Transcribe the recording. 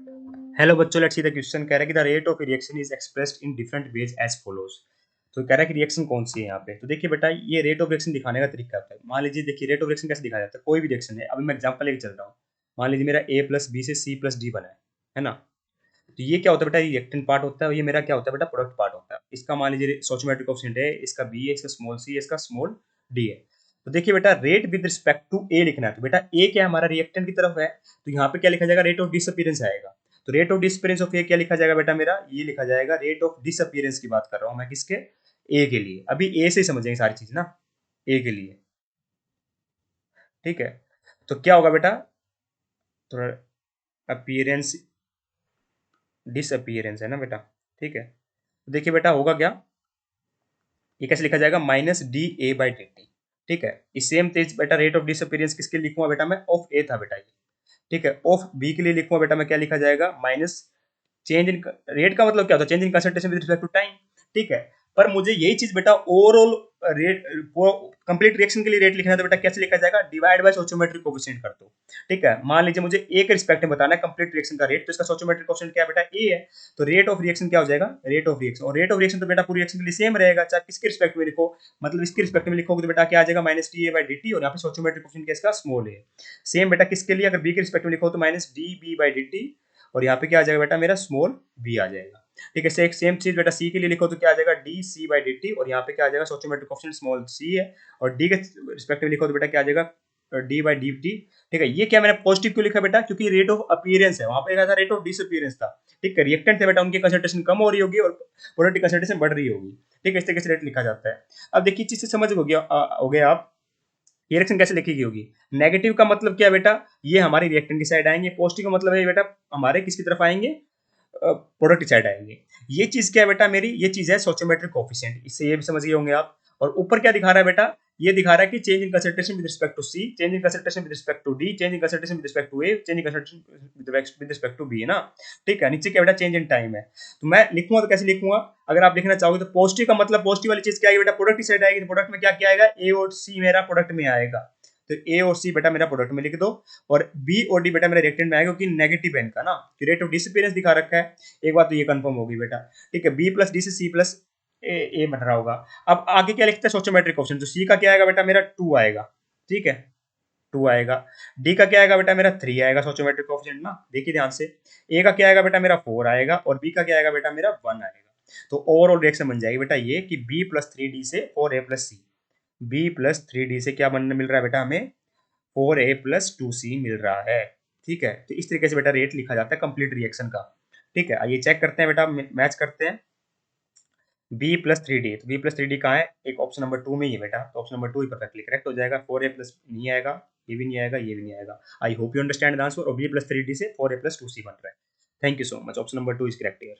Hello बच्चों, let's see the question. कह रहा है कि the rate of reaction is expressed in different ways as follows. तो कह रहा है कि रिएक्शन कौन सी है यहाँ पे। तो देखिए बेटा, ये रेट ऑफ रिएक्शन दिखाने का तरीका होता है। मान लीजिए, देखिए रेट ऑफ रिएक्शन कैसे दिखाया जाता है। कोई भी रिएक्शन है, अभी मैं एग्जांपल लेके चल रहा हूँ। मान लीजिए मेरा ए प्लस बी से सी प्लस डी बना है ना। तो ये क्या होता है बेटा, ये रिएक्टेंट पार्ट होता है, और ये मेरा क्या होता है बेटा, प्रोडक्ट पार्ट होता है। इसका मान लीजिए स्टोइचोमेट्रिक कोएफिशिएंट है, इसका बी है, इसका स्मॉल सी है, इसका स्मॉल डी है। तो देखिए बेटा, रेट विद रिस्पेक्ट टू ए लिखना है। तो बेटा ए क्या है, हमारा रिएक्टेंट की तरफ है, तो यहाँ पे क्या लिखा जाएगा, रेट ऑफ डिसअपीयरेंस आएगा। तो रेट ऑफ डिसअपीयरेंस ऑफ ए क्या लिखा जाएगा बेटा, मेरा ये लिखा जाएगा रेट ऑफ डिसअपीयरेंस की बात कर रहा हूँ मैं, किसके, ए के लिए। अभी ए से ही समझेंगे सारी चीज ना, ए के लिए। ठीक है, तो क्या होगा बेटा, तो अपीयरेंस डिसअपीयरेंस है ना बेटा। ठीक है, तो देखिए बेटा होगा क्या, ये कैसे लिखा जाएगा, minus D A by D T. ठीक है, इस सेम तेज बेटा रेट ऑफ डिसअपीयरेंस किसके लिए लिखूंगा बेटा मैं, ऑफ ए था बेटा ये। ठीक है, ऑफ बी के लिए लिखूंगा बेटा मैं, क्या लिखा जाएगा, माइनस चेंज इन रेट का मतलब क्या होता है, change in concentration with respect to time. ठीक है, पर मुझे यही चीज बेटा ओवरऑल रेट कंप्लीट रिएक्शन के लिए रेट लिखना है, तो बेटा कैसे लिखा जाएगा, डिवाइड बाय स्टोइचोमेट्रिक कोएफिशिएंट कर दो। ठीक है, मान लीजिए मुझे ए के रिस्पेक्ट में बताना है कंप्लीट रिएक्शन का रेट, तो इसका स्टोइचोमेट्रिक कोएफिशिएंट क्या है बेटा, ए है। तो रेट ऑफ रिएक्शन क्या हो जाएगा, रेट ऑफ रिएक्शन, और रेट ऑफ रिएक्शन तो बेटा पूरी रिएक्शन के लिए सेम रहेगा, चाहे किसके रिस्पेक्ट में लिखो। मतलब इसके रिस्पेक्ट में लिखोगे तो बेटा क्या आ जाएगा, minus T A by D T, और यहाँ पे स्टोइचोमेट्रिक कोएफिशिएंट इसका स्मॉल है। सेम बेटा किसके लिए, अगर बी के रिस्पेक्ट में लिखो तो minus D B by D T, और यहाँ पे क्या आ जाएगा बेटा, मेरा स्मॉल बी आ जाएगा। ठीक है, एक सेम चीज बेटा सी के लिए लिखो तो क्या आ जाएगा, D C by D T, और यहाँ पे क्या आ जाएगा, स्टोइचोमेट्रिक कोएफिशिएंट स्मॉल सी है, और डी के रिस्पेक्ट में लिखो तो बेटा क्या आ जाएगा, डी बाई डी टी। ठीक है, ये क्या मैंने पॉजिटिव क्यों लिखा बेटा, क्योंकि रेट ऑफ अपीयरेंस है, वहां पे क्या था, रेट ऑफ डिसअपीयरेंस था। ठीक है, रिएक्टेंट थे बेटा, उनकी कंसंट्रेशन कम हो रही होगी और प्रोडक्ट की कंसंट्रेशन बढ़ रही होगी। ठीक है, इस तरीके से रेट लिखा जाता है। अब देखिए चीज से समझ हो गया आप, ये रिएक्शन कैसे लिखी गई होगी। नेगेटिव का मतलब क्या है बेटा, ये हमारी रिएक्टेंट की साइड आएंगे। पॉजिटिव का मतलब है बेटा हमारे किसकी तरफ आएंगे, प्रोडक्ट की साइड आएंगे। ये चीज क्या है बेटा मेरी, ये चीज है सोशियोमेट्रिक कोफिशिएंट, इससे ये भी समझ गए होंगे आप। और ऊपर क्या दिखा रहा है बेटा, ये दिखा रहा है कि change in concentration with respect to C, change in concentration with respect to D, change in concentration with respect to A, change in concentration with respect to B, है ना। ठीक है, नीचे क्या बेटा, चेंज इन टाइम है। तो मैं लिखूंगा तो कैसे लिखूंगा, अगर आप लिखना चाहोगे तो पॉजिटिव का मतलब, पॉजिटिव वाली चीज क्या आएगी बेटा, प्रोडक्ट की साइड आएगी। तो प्रोडक्ट में क्या क्या आएगा, ए और सी मेरा प्रोडक्ट में आएगा। तो ए और सी बेटा मेरा प्रोडक्ट में लिख दो, और बी और डी बेटा मेरा रिएक्टेंट में आएगा, क्योंकि नेगेटिव है इनका ना, कि रेट ऑफ डिसअपीयरेंस दिखा रखा है। एक बात तो ये कंफर्म होगी बेटा। ठीक है, बी प्लस डी से सी प्लस ए बन रहा होगा। अब आगे क्या लिखते हैं, सोशियोमेट्रिक क्वेश्चन, तो सी का क्या आएगा बेटा, मेरा 2 आएगा। ठीक है, 2 आएगा। डी का क्या आएगा बेटा, मेरा 3 आएगा, सोशियोमेट्रिक कोएफिशिएंट ना, देखिए ध्यान से। ए का क्या आएगा बेटा, मेरा 4 आएगा, और बी का क्या आएगा बेटा, मेरा 1 आएगा। तो ओवरऑल रिएक्शन बन जाएगी बेटा ये, कि बी प्लस थ्री डी से 4 ए प्लस सी। बी प्लस थ्री डी से क्या बनने मिल रहा है बेटा हमें, 4 ए प्लस 2 सी मिल रहा है। ठीक है, तो इस तरीके से बेटा रेट लिखा जाता है कंप्लीट रिएक्शन का। ठीक है, आइए चेक करते हैं बेटा, मैच करते हैं। बी प्लस थ्री डी, तो बी प्लस थ्री डी कहाँ है, एक ऑप्शन नंबर 2 में ही है बेटा, तो ऑप्शन नंबर 2 ही परफेक्टली करेक्ट हो जाएगा। 4 ए प्लस नहीं आएगा, ये भी नहीं आएगा, ये भी नहीं आएगा। I hope you understand the answer, और बी प्लस थ्री डी से 4 ए प्लस 2 सी बन रहा है। Thank you so much, option number 2 is correct here.